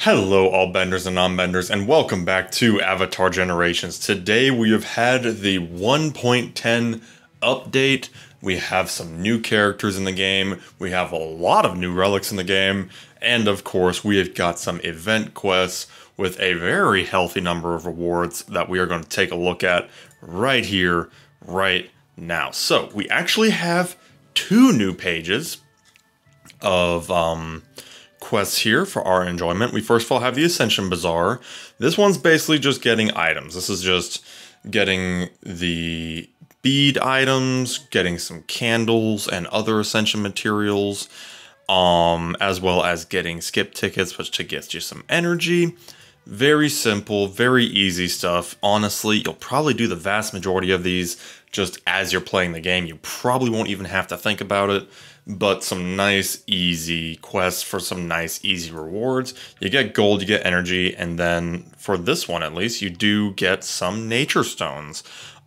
Hello all benders and non-benders, and welcome back to Avatar Generations. Today we have had the 1.10 update. We have some new characters in the game, we have a lot of new relics in the game, and of course we have got some event quests with a very healthy number of rewards that we are going to take a look at right here, right now. So we actually have two new pages of quests here for our enjoyment. We first of all have the Ascension Bazaar. This one's basically just getting items. This is just getting the bead items, getting some candles and other Ascension materials, as well as getting skip tickets, which gets you some energy. Very simple, very easy stuff. Honestly, you'll probably do the vast majority of these just as you're playing the game. You probably won't even have to think about it, but some nice, easy quests for some nice, easy rewards. You get gold, you get energy, and then for this one at least, you do get some nature stones.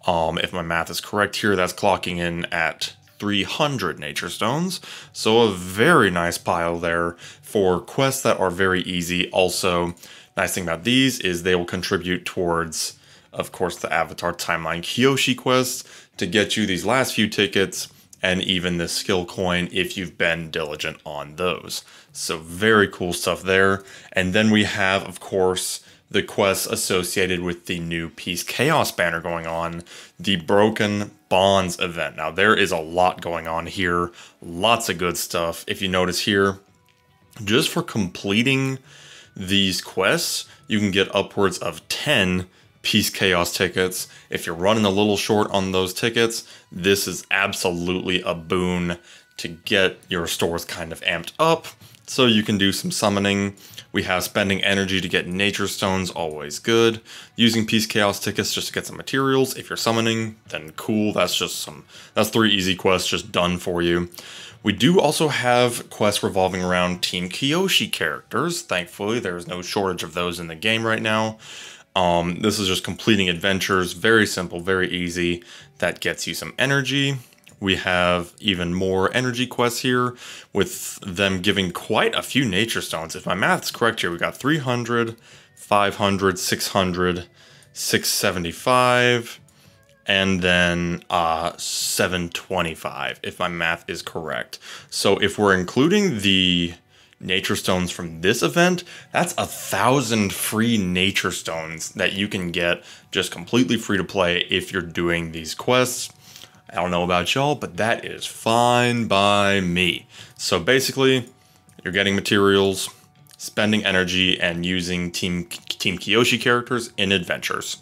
If my math is correct here, that's clocking in at 300 nature stones. So a very nice pile there for quests that are very easy. Also, nice thing about these is they will contribute towards, of course, the Avatar Timeline Kyoshi quest to get you these last few tickets and even the skill coin if you've been diligent on those. So very cool stuff there. And then we have, of course, the quests associated with the new Peace Chaos banner going on, the Broken Bonds event. Now there is a lot going on here, lots of good stuff. If you notice here, just for completing these quests, you can get upwards of 10 Peace Chaos tickets. If you're running a little short on those tickets, this is absolutely a boon to get your stores kind of amped up so you can do some summoning. We have spending energy to get nature stones, always good. Using Peace Chaos tickets just to get some materials. If you're summoning, then cool, that's 3 easy quests just done for you. We do also have quests revolving around Team Kyoshi characters. Thankfully, there's no shortage of those in the game right now. This is just completing adventures, very simple, very easy. That gets you some energy. We have even more energy quests here with them giving quite a few nature stones. If my math's correct here, we got 300, 500, 600, 675, and then 725, if my math is correct. So if we're including the nature stones from this event, that's 1,000 free nature stones that you can get just completely free to play if you're doing these quests. I don't know about y'all, but that is fine by me. So basically, you're getting materials, spending energy, and using Team Kyoshi characters in adventures.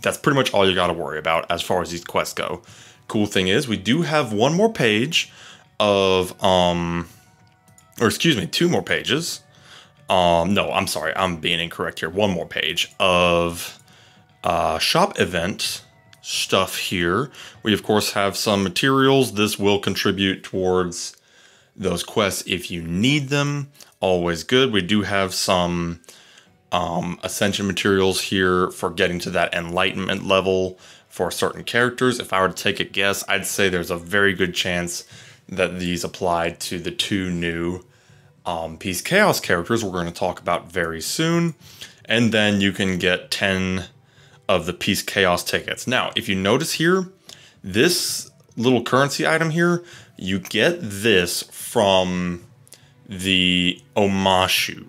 That's pretty much all you gotta worry about as far as these quests go. Cool thing is, we do have one more page of, or excuse me, 2 more pages. No, I'm sorry, I'm being incorrect here. 1 more page of shop event stuff here. We of course have some materials. This will contribute towards those quests if you need them. Always good. We do have some Ascension materials here for getting to that enlightenment level for certain characters. If I were to take a guess, I'd say there's a very good chance that these apply to the 2 new Peace Chaos characters we're going to talk about very soon. And then you can get 10 of the Peace Chaos tickets. Now, if you notice here, this little currency item here, you get this from the Omashu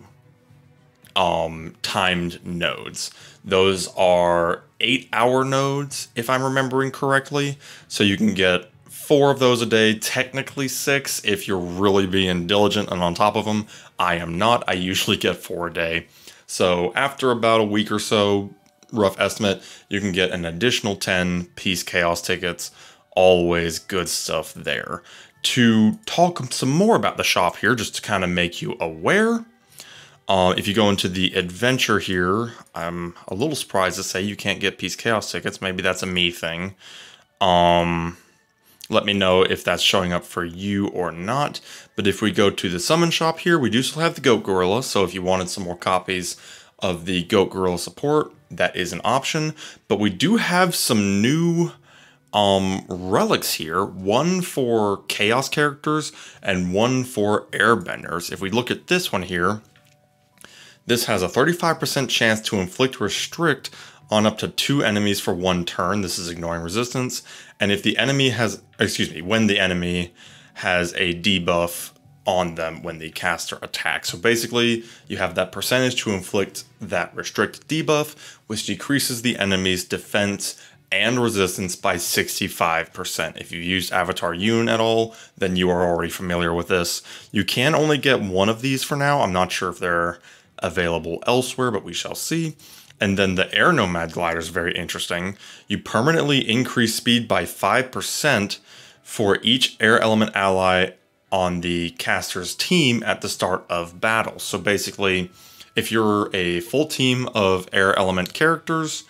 timed nodes. Those are 8-hour nodes, if I'm remembering correctly. So you can get 4 of those a day, technically 6 if you're really being diligent and on top of them. I am not. I usually get 4 a day. So after about a week or so, rough estimate, you can get an additional 10 Peace Chaos tickets. Always good stuff there. To talk some more about the shop here, just to kind of make you aware, if you go into the adventure here, I'm a little surprised to say you can't get Peace Chaos tickets. Maybe that's a me thing. Let me know if that's showing up for you or not. But if we go to the summon shop here, we do still have the Goat Gorilla. So if you wanted some more copies of the Goat Gorilla support, that is an option. But we do have some new relics here, one for Chaos characters and one for Airbenders. If we look at this one here, This has a 35% chance to inflict restrict on up to 2 enemies for 1 turn. This is ignoring resistance. And if the enemy has, when the enemy has a debuff on them when the caster attacks. So basically, you have that percentage to inflict that restrict debuff, which decreases the enemy's defense and resistance by 65%. If you used Avatar Yoon at all, then you are already familiar with this. You can only get one of these for now. I'm not sure if they're available elsewhere, but we shall see. And then the Air Nomad Glider is very interesting. You permanently increase speed by 5% for each air element ally on the caster's team at the start of battle. So basically, if you're a full team of air element characters,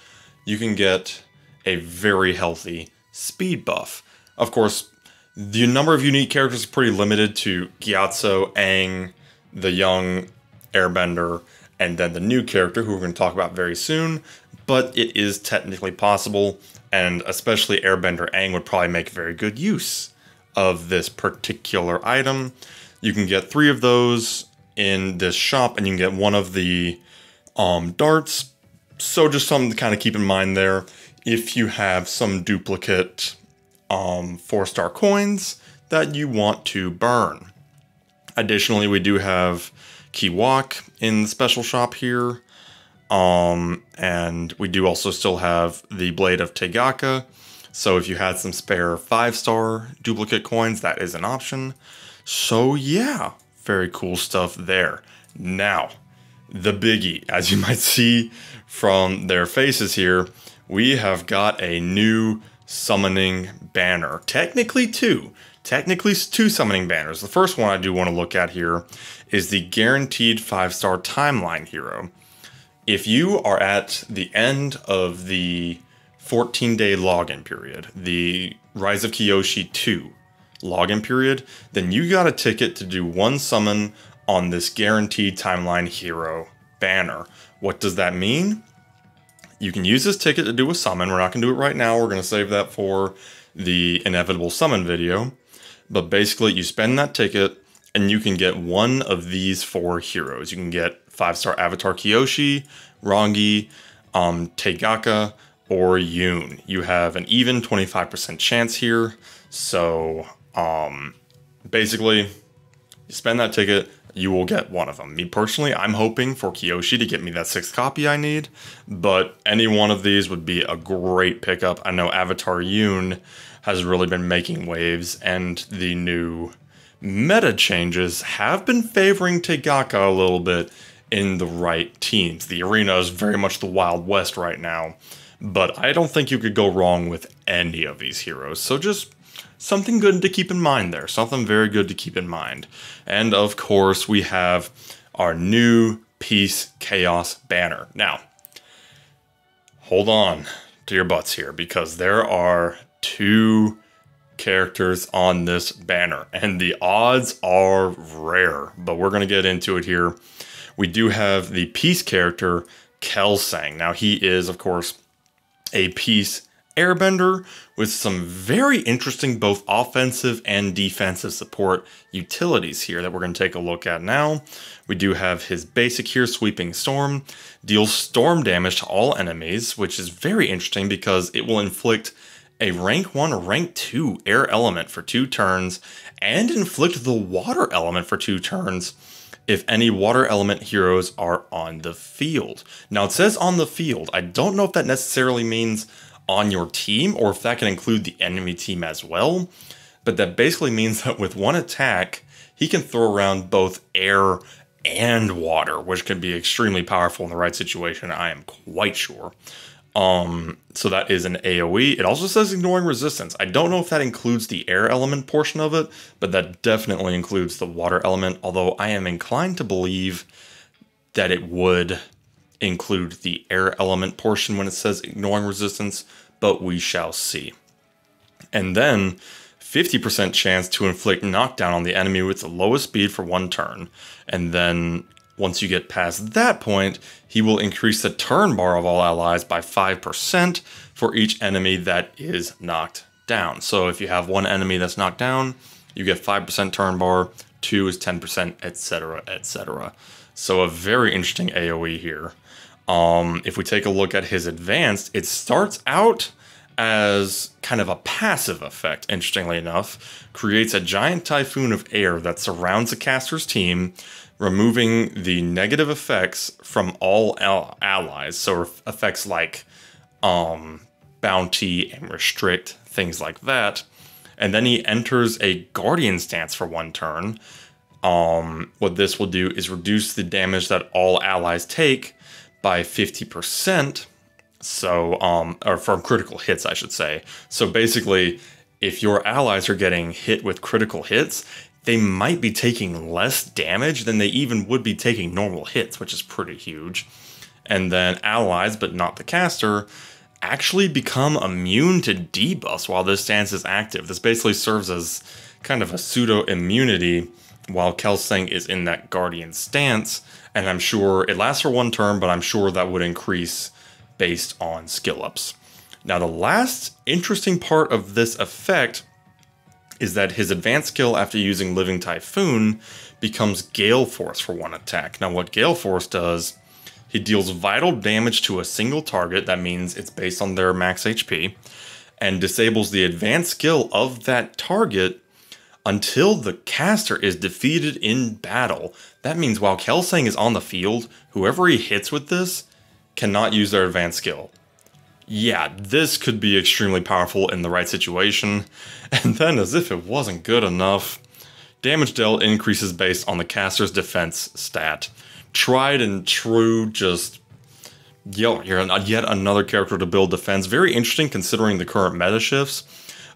you can get a very healthy speed buff. Of course, the number of unique characters is pretty limited to Gyatso, Aang, the young airbender, and then the new character who we're going to talk about very soon, but it is technically possible, and especially Airbender Aang would probably make very good use of this particular item. You can get 3 of those in this shop, and you can get 1 of the darts, so just something to kind of keep in mind there if you have some duplicate 4-star coins that you want to burn. Additionally, we do have Kiwak in the special shop here. And we do also still have the Blade of Tegaka. So if you had some spare 5-star duplicate coins, that is an option. So yeah, very cool stuff there. Now, the biggie, as you might see from their faces here, we have got a new summoning banner. Technically two summoning banners. The first one I do want to look at here is the guaranteed 5-star timeline hero. If you are at the end of the 14-day login period, the Rise of Kyoshi 2 login period, then you got a ticket to do 1 summon on this guaranteed timeline hero banner. What does that mean? You can use this ticket to do a summon. We're not going to do it right now. We're going to save that for the inevitable summon video. But basically, you spend that ticket, and you can get 1 of these 4 heroes. You can get 5-star Avatar Kyoshi, Rangi, Tegaka, or Yoon. You have an even 25% chance here. So, basically, you spend that ticket, you will get 1 of them. Me personally, I'm hoping for Kyoshi to get me that 6th copy I need, but any one of these would be a great pickup. I know Avatar Yoon has really been making waves, and the new meta changes have been favoring Tegaka a little bit in the right teams. The arena is very much the Wild West right now, but I don't think you could go wrong with any of these heroes. So just something good to keep in mind there. Something very good to keep in mind. And of course, we have our new Peace Chaos banner. Now, hold on to your butts here, because there are 2 characters on this banner, and the odds are rare, but we're going to get into it here. We do have the Peace character, Kelsang. Now, he is, of course, a Peace airbender with some very interesting both offensive and defensive support utilities here that we're going to take a look at now. We do have his basic here, Sweeping Storm, deals storm damage to all enemies, which is very interesting because it will inflict a rank 1 or rank 2 air element for 2 turns and inflict the water element for 2 turns if any water element heroes are on the field. Now, it says on the field. I don't know if that necessarily means on your team or if that can include the enemy team as well, but that basically means that with 1 attack, he can throw around both air and water, which can be extremely powerful in the right situation, I am quite sure. So that is an AoE. It also says ignoring resistance. I don't know if that includes the air element portion of it, but that definitely includes the water element, although I am inclined to believe that it would include the air element portion when it says ignoring resistance, but we shall see. And then 50% chance to inflict knockdown on the enemy with the lowest speed for 1 turn. And then once you get past that point, he will increase the turn bar of all allies by 5% for each enemy that is knocked down. So if you have 1 enemy that's knocked down, you get 5% turn bar, 2 is 10%, etc., etc. So a very interesting AoE here. If we take a look at his advanced, it starts out as kind of a passive effect, interestingly enough. Creates a giant typhoon of air that surrounds the caster's team, removing the negative effects from all allies. So effects like bounty and restrict, things like that. And then he enters a guardian stance for 1 turn. What this will do is reduce the damage that all allies take by 50%. So, or from critical hits, I should say. So basically, if your allies are getting hit with critical hits, they might be taking less damage than they even would be taking normal hits, which is pretty huge. And then allies, but not the caster, actually become immune to debuffs while this stance is active. This basically serves as kind of a pseudo-immunity while Kelsang is in that guardian stance. And I'm sure it lasts for 1 turn, but I'm sure that would increase based on skill ups. Now, the last interesting part of this effect is that his advanced skill after using Living Typhoon becomes Gale Force for 1 attack. Now, what Gale Force does, he deals vital damage to a single target, that means it's based on their max HP, and disables the advanced skill of that target until the caster is defeated in battle. That means while Kelsang is on the field, whoever he hits with this cannot use their advanced skill. Yeah, this could be extremely powerful in the right situation. And then, as if it wasn't good enough, damage dealt increases based on the caster's defense stat. Tried and true, just you're yet another character to build defense. Very interesting considering the current meta shifts.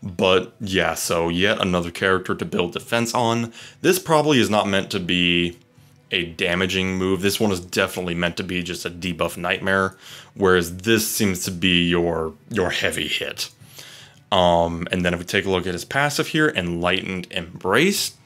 But yeah, so yet another character to build defense on. This probably is not meant to be a damaging move. This one is definitely meant to be just a debuff nightmare, whereas this seems to be your heavy hit. And then if we take a look at his passive here, Enlightened Embrace,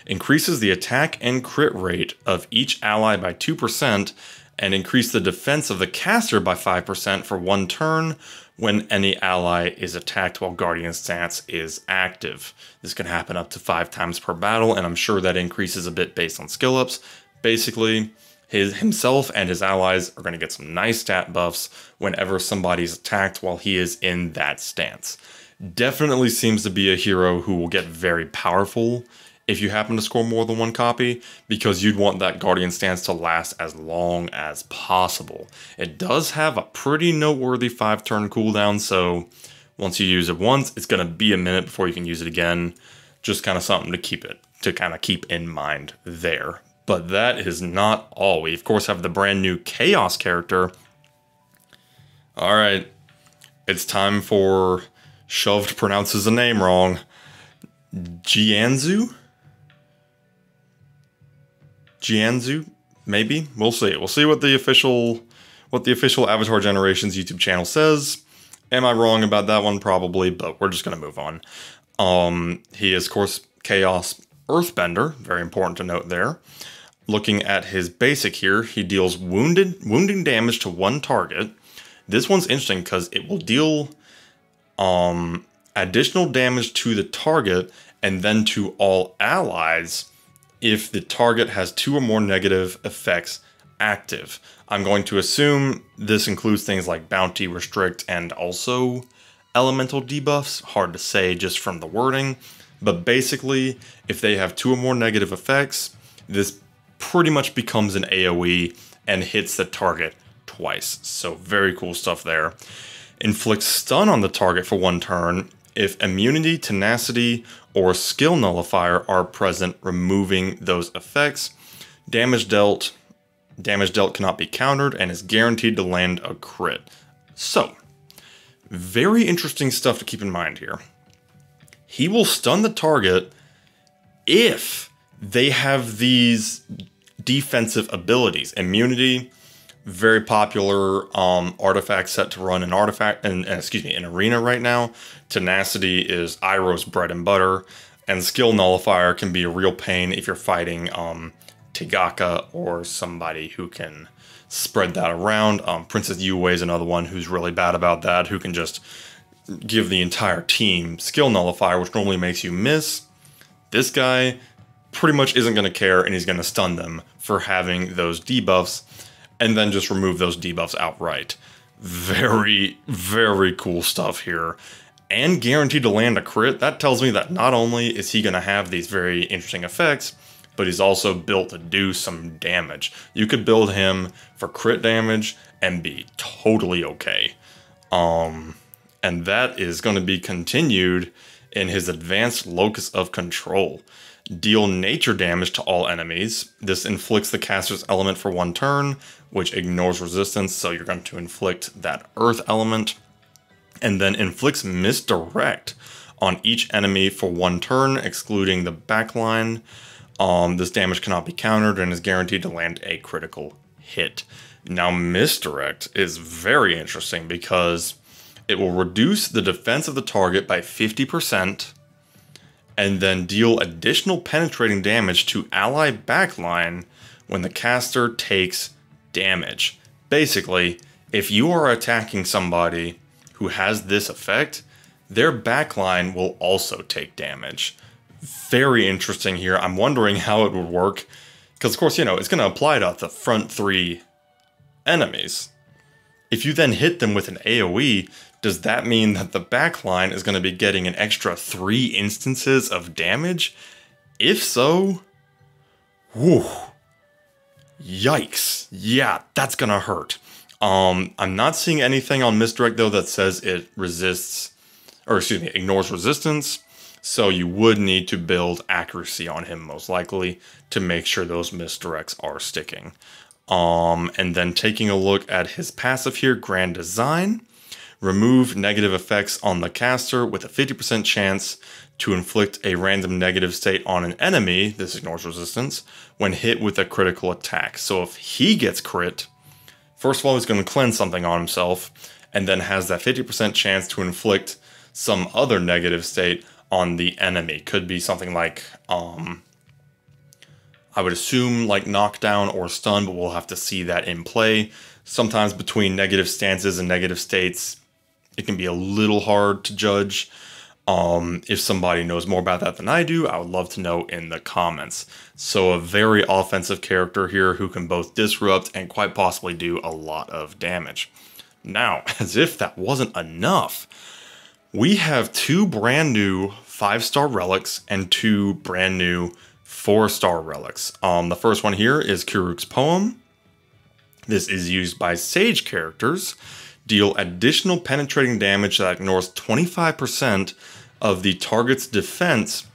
increases the attack and crit rate of each ally by 2% and increase the defense of the caster by 5% for 1 turn when any ally is attacked while Guardian Stance is active. This can happen up to 5 times per battle, and I'm sure that increases a bit based on skill ups. Basically, himself and his allies are going to get some nice stat buffs whenever somebody's attacked while he is in that stance. Definitely seems to be a hero who will get very powerful if you happen to score more than 1 copy, because you'd want that Guardian Stance to last as long as possible. It does have a pretty noteworthy 5-turn cooldown, so once you use it once, it's going to be a minute before you can use it again. Just kind of something to kind of keep in mind there. But that is not all. We, of course, have the brand new Chaos character. All right, it's time for Shoved pronounces the name wrong. Jianzhu, maybe? We'll see. We'll see what the official Avatar Generations YouTube channel says. Am I wrong about that one? Probably, but we're just going to move on. He is, of course, Chaos Earthbender. Very important to note there. Looking at his basic here, he deals wounding damage to 1 target. This one's interesting because it will deal additional damage to the target and then to all allies if the target has 2 or more negative effects active. I'm going to assume this includes things like bounty, restrict, and also elemental debuffs. Hard to say just from the wording, but basically, if they have 2 or more negative effects, this pretty much becomes an AoE and hits the target twice. So very cool stuff there. Inflicts stun on the target for 1 turn if immunity, tenacity, or skill nullifier are present, removing those effects. Damage dealt cannot be countered and is guaranteed to land a crit. So, very interesting stuff to keep in mind here. He will stun the target if they have these defensive abilities. Immunity, very popular artifact set to run an arena right now. Tenacity is Iroh's bread and butter, and skill nullifier can be a real pain if you're fighting Tigaka or somebody who can spread that around. Princess Yue is another one who's really bad about that, who can just give the entire team skill nullifier, which normally makes you miss. This guy pretty much isn't going to care, and he's going to stun them for having those debuffs, and then just remove those debuffs outright. Very, very cool stuff here. And guaranteed to land a crit. That tells me that not only is he going to have these very interesting effects, but he's also built to do some damage. You could build him for crit damage and be totally okay. And that is going to be continued in his advanced locus of control. Deal nature damage to all enemies. This inflicts the caster's element for 1 turn, which ignores resistance, so you're going to inflict that earth element. And then inflicts misdirect on each enemy for 1 turn, excluding the backline. This damage cannot be countered and is guaranteed to land a critical hit. Now, misdirect is very interesting because it will reduce the defense of the target by 50%, and then deal additional penetrating damage to ally backline when the caster takes damage. Basically, if you are attacking somebody who has this effect, their backline will also take damage. Very interesting here. I'm wondering how it would work, because of course, you know, it's going to apply to the front 3 enemies. If you then hit them with an AoE, does that mean that the backline is going to be getting an extra 3 instances of damage? If so, whew, yikes. Yeah, that's going to hurt. I'm not seeing anything on misdirect though that says it ignores resistance. So you would need to build accuracy on him most likely to make sure those misdirects are sticking. And then taking a look at his passive here, Grand Design. Remove negative effects on the caster with a 50% chance to inflict a random negative state on an enemy, this ignores resistance, when hit with a critical attack. So if he gets crit, first of all, he's going to cleanse something on himself, and then has that 50% chance to inflict some other negative state on the enemy. Could be something like, I would assume like knockdown or stun, but we'll have to see that in play. Sometimes between negative stances and negative states, it can be a little hard to judge. If somebody knows more about that than I do, I would love to know in the comments. So a very offensive character here who can both disrupt and quite possibly do a lot of damage. Now, as if that wasn't enough, we have 2 brand new 5-star relics and 2 brand new 4-star relics. The first one here is Kuruk's Poem. This is used by Sage characters. Deal additional penetrating damage that ignores 25% of the target's defense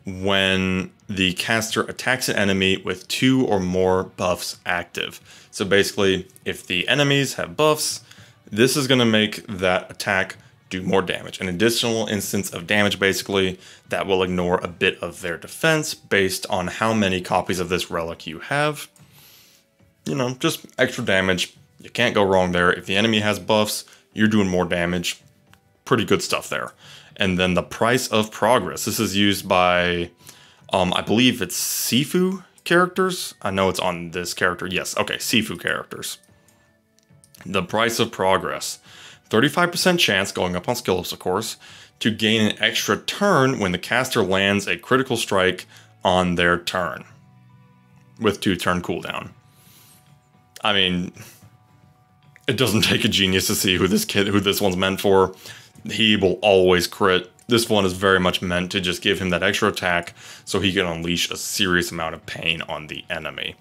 when the caster attacks an enemy with 2 or more buffs active. So basically, if the enemies have buffs, this is going to make that attack do more damage. An additional instance of damage, basically, that will ignore a bit of their defense based on how many copies of this relic you have. You know, just extra damage. You can't go wrong there. If the enemy has buffs, you're doing more damage. Pretty good stuff there. And then the Price of Progress. This is used by, I believe it's Sifu characters. I know it's on this character. Yes, okay, Sifu characters. The Price of Progress. 35% chance, going up on skill ups of course, to gain an extra turn when the caster lands a critical strike on their turn. With 2-turn cooldown. I mean, it doesn't take a genius to see who this one's meant for. He will always crit. This one is very much meant to just give him that extra attack so he can unleash a serious amount of pain on the enemy.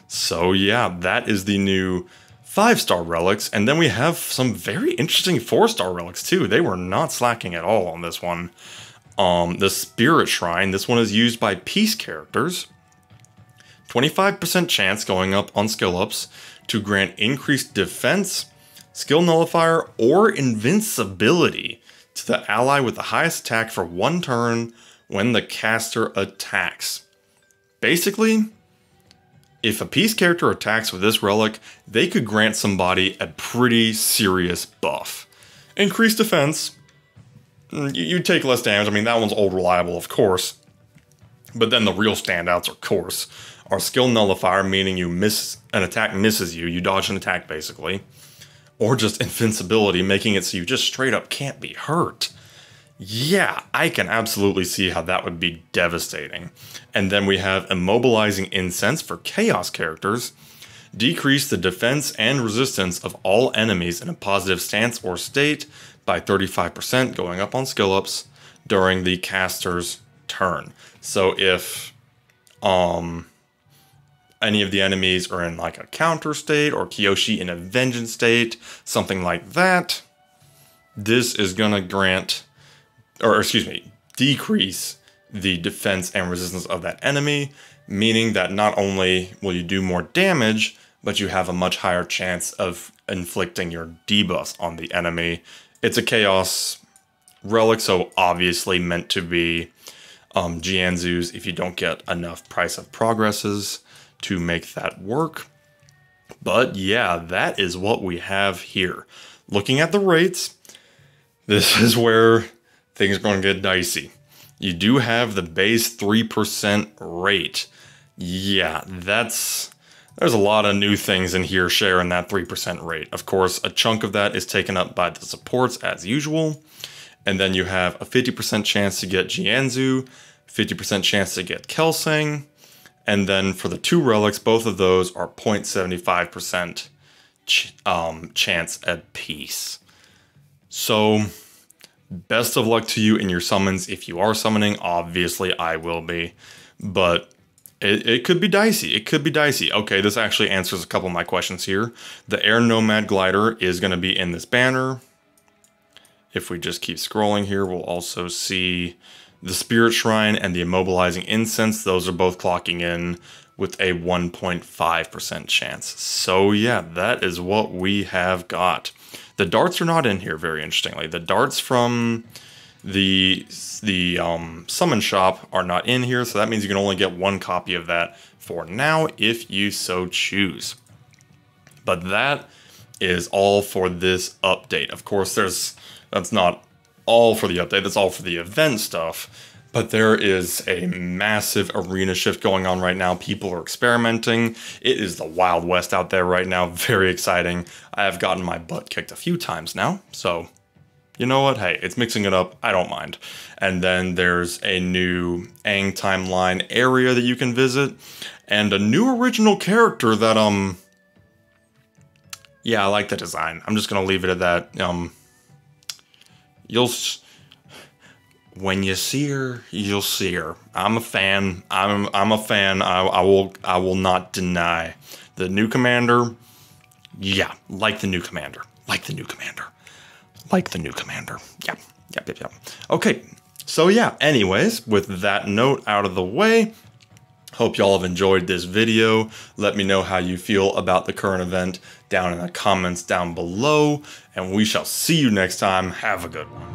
So yeah, that is the new 5-star relics. And then we have some very interesting 4-star relics too. They were not slacking at all on this one. The Spirit Shrine. This one is used by peace characters. 25% chance, going up on skill ups, to grant increased defense, skill nullifier, or invincibility to the ally with the highest attack for 1 turn when the caster attacks. Basically, if a peace character attacks with this relic, they could grant somebody a pretty serious buff. Increased defense, you take less damage. I mean, that one's old reliable, of course. But then the real standouts, of course, are skill nullifier, meaning you miss an attack misses you, you dodge an attack basically, or just invincibility, making it so you just straight up can't be hurt. Yeah, I can absolutely see how that would be devastating. And then we have Immobilizing Incense for Chaos characters. Decrease the defense and resistance of all enemies in a positive stance or state by 35%, going up on skill ups during the caster's turn. So if any of the enemies are in like a counter state or Kyoshi in a vengeance state, something like that, this is gonna decrease the defense and resistance of that enemy, meaning that not only will you do more damage, but you have a much higher chance of inflicting your debuffs on the enemy. It's a Chaos Relic, so obviously meant to be Jianzu's if you don't get enough Price of Progresses to make that work. But yeah, that is what we have here. Looking at the rates, this is where things are going to get dicey. You do have the base 3% rate. Yeah, there's a lot of new things in here sharing that 3% rate. Of course, a chunk of that is taken up by the supports as usual. And then you have a 50% chance to get Jianzu, 50% chance to get Kelsang. And then for the two relics, both of those are 0.75% chance at peace. So best of luck to you in your summons. If you are summoning, obviously I will be. But it could be dicey. It could be dicey. Okay, this actually answers a couple of my questions here. The Air Nomad Glider is going to be in this banner. If we just keep scrolling here, we'll also see the Spirit Shrine and the Immobilizing Incense. Those are both clocking in with a 1.5% chance. So yeah, that is what we have got. The darts are not in here, very interestingly. The darts from the summon shop are not in here, so that means you can only get one copy of that for now if you so choose. But that is all for this update. Of course, that's not all for the update, that's all for the event stuff. But there is a massive arena shift going on right now. People are experimenting. It is the Wild West out there right now. Very exciting. I have gotten my butt kicked a few times now. So, you know what? Hey, it's mixing it up. I don't mind. And then there's a new Aang timeline area that you can visit. And a new original character that, yeah, I like the design. I'm just going to leave it at that. When you see her, you'll see her. I'm a fan. I'm a fan. I will not deny. The new commander, yeah, like the new commander. Like the new commander. Like the new commander. Yep. Okay, so yeah, anyways, with that note out of the way, hope y'all have enjoyed this video. Let me know how you feel about the current event down in the comments down below, and we shall see you next time. Have a good one.